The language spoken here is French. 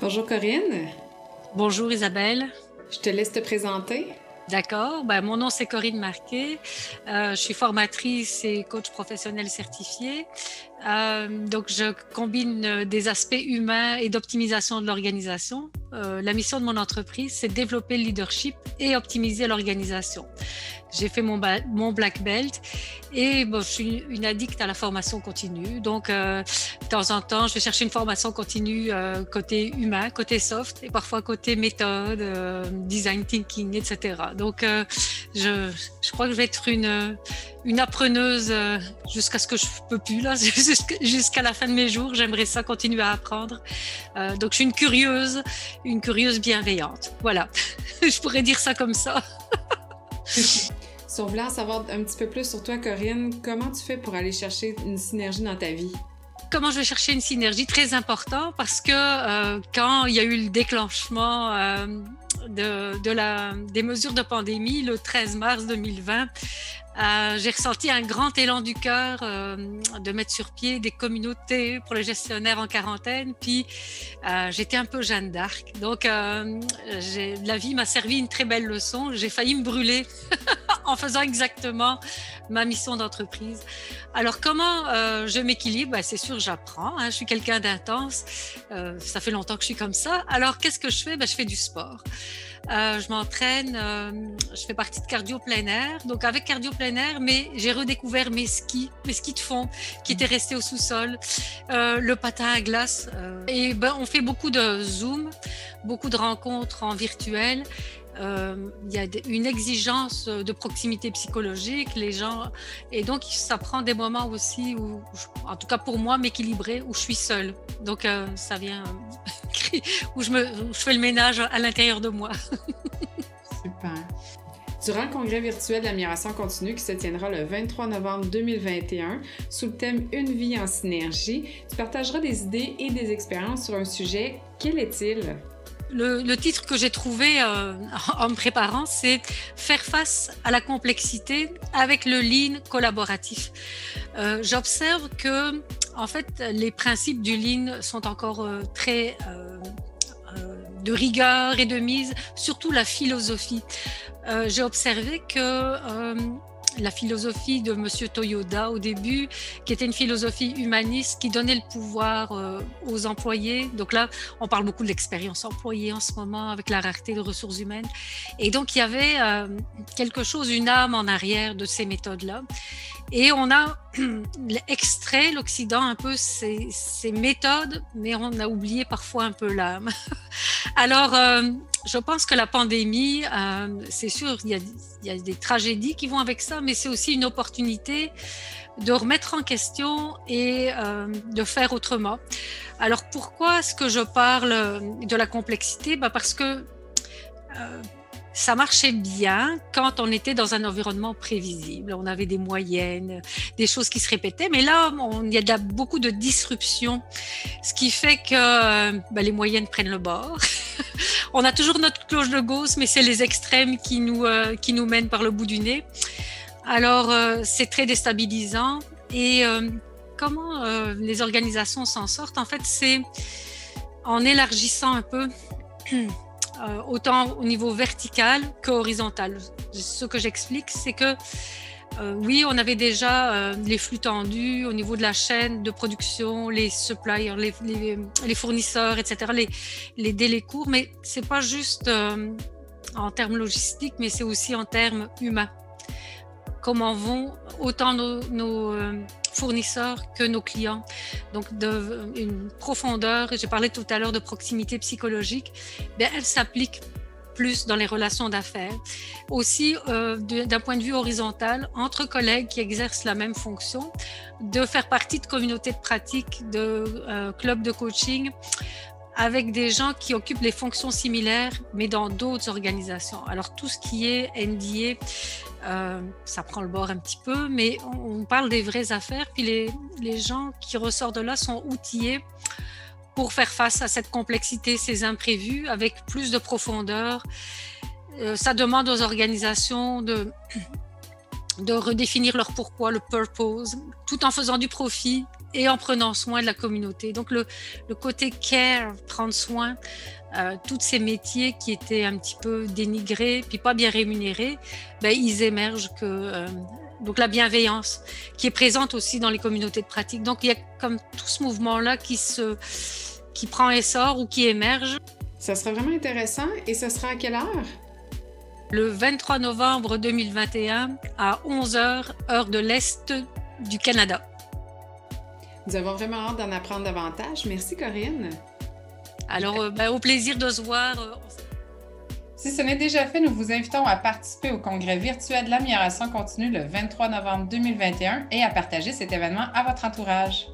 Bonjour Corinne, Bonjour Isabelle. je te laisse te présenter. D'accord. Mon nom c'est Corinne Marquet. Je suis formatrice et coach professionnel certifié. Donc je combine des aspects humains et d'optimisation de l'organisation. La mission de mon entreprise, c'est de développer le leadership et optimiser l'organisation. J'ai fait mon black belt et je suis une addict à la formation continue. Donc, de temps en temps, je vais chercher une formation continue côté humain, côté soft et parfois côté méthode, design thinking, etc. Donc, je crois que je vais être une appreneuse jusqu'à ce que je peux plus là, jusqu'à la fin de mes jours. J'aimerais ça continuer à apprendre. Donc, je suis une curieuse bienveillante. Voilà, je pourrais dire ça comme ça. Si on voulait en savoir un petit peu plus sur toi, Corinne, comment tu fais pour aller chercher une synergie dans ta vie? Comment je vais chercher une synergie? Très important parce que quand il y a eu le déclenchement des mesures de pandémie le 13 mars 2020, j'ai ressenti un grand élan du cœur de mettre sur pied des communautés pour les gestionnaires en quarantaine. Puis j'étais un peu Jeanne d'Arc. Donc la vie m'a servi une très belle leçon. J'ai failli me brûler en faisant exactement ma mission d'entreprise. Alors comment je m'équilibre? C'est sûr, j'apprends. Je suis quelqu'un d'intense. Ça fait longtemps que je suis comme ça. Alors qu'est-ce que je fais? Je fais du sport. Je m'entraîne, je fais partie de cardio plein air. Donc avec cardio plein air, mais j'ai redécouvert mes skis de fond qui étaient restés au sous-sol, le patin à glace. Et on fait beaucoup de Zoom, beaucoup de rencontres en virtuel. Il y a une exigence de proximité psychologique, les gens, et donc ça prend des moments aussi où, en tout cas pour moi, m'équilibrer, où je suis seule. Donc ça vient où je fais le ménage à l'intérieur de moi. Super. Durant le congrès virtuel de l'amélioration continue qui se tiendra le 23 novembre 2021, sous le thème Une vie en synergie, tu partageras des idées et des expériences sur un sujet. Quel est-il? Le titre que j'ai trouvé en me préparant, c'est « Faire face à la complexité avec le lean collaboratif ». J'observe que, en fait, les principes du lean sont encore très de rigueur et de mise, surtout la philosophie. J'ai observé que la philosophie de Monsieur Toyoda au début, qui était une philosophie humaniste qui donnait le pouvoir aux employés. Donc là, on parle beaucoup de l'expérience employée en ce moment avec la rareté de ressources humaines. Et donc, il y avait quelque chose, une âme en arrière de ces méthodes-là. Et on a extrait, l'Occident, un peu ces méthodes, mais on a oublié parfois un peu l'âme. Alors, je pense que la pandémie, c'est sûr, il y a des tragédies qui vont avec ça, mais c'est aussi une opportunité de remettre en question et de faire autrement. Alors, pourquoi est-ce que je parle de la complexité? Parce que ça marchait bien quand on était dans un environnement prévisible. On avait des moyennes, des choses qui se répétaient. Mais là, il y a beaucoup de disruption, ce qui fait que les moyennes prennent le bord. On a toujours notre cloche de Gauss, mais c'est les extrêmes qui nous mènent par le bout du nez. Alors, c'est très déstabilisant. Et comment les organisations s'en sortent? En fait, c'est en élargissant un peu autant au niveau vertical qu'horizontal. Ce que j'explique, c'est que oui, on avait déjà les flux tendus au niveau de la chaîne de production, les suppliers, les fournisseurs, etc., les délais courts, mais c'est pas juste en termes logistiques, mais c'est aussi en termes humains. Comment vont autant nos fournisseurs que nos clients. Donc, une profondeur, et j'ai parlé tout à l'heure de proximité psychologique, elle s'applique plus dans les relations d'affaires. Aussi, d'un point de vue horizontal, entre collègues qui exercent la même fonction, de faire partie de communautés de pratique, de clubs de coaching, avec des gens qui occupent les fonctions similaires, mais dans d'autres organisations. Alors, tout ce qui est NDA, ça prend le bord un petit peu, mais on parle des vraies affaires, puis les gens qui ressortent de là sont outillés pour faire face à cette complexité, ces imprévus, avec plus de profondeur. Ça demande aux organisations de redéfinir leur pourquoi, le purpose, tout en faisant du profit et en prenant soin de la communauté. Donc le côté care, prendre soin, tous ces métiers qui étaient un petit peu dénigrés, puis pas bien rémunérés, ben, ils émergent donc la bienveillance qui est présente aussi dans les communautés de pratique. Donc il y a comme tout ce mouvement-là qui prend essor ou qui émerge. Ça sera vraiment intéressant. Et ce sera à quelle heure? Le 23 novembre 2021 à 11h, heure de l'Est du Canada. Nous avons vraiment hâte d'en apprendre davantage. Merci, Corinne. Alors, au plaisir de se voir. Si ce n'est déjà fait, nous vous invitons à participer au congrès virtuel de l'amélioration continue le 23 novembre 2021 et à partager cet événement à votre entourage.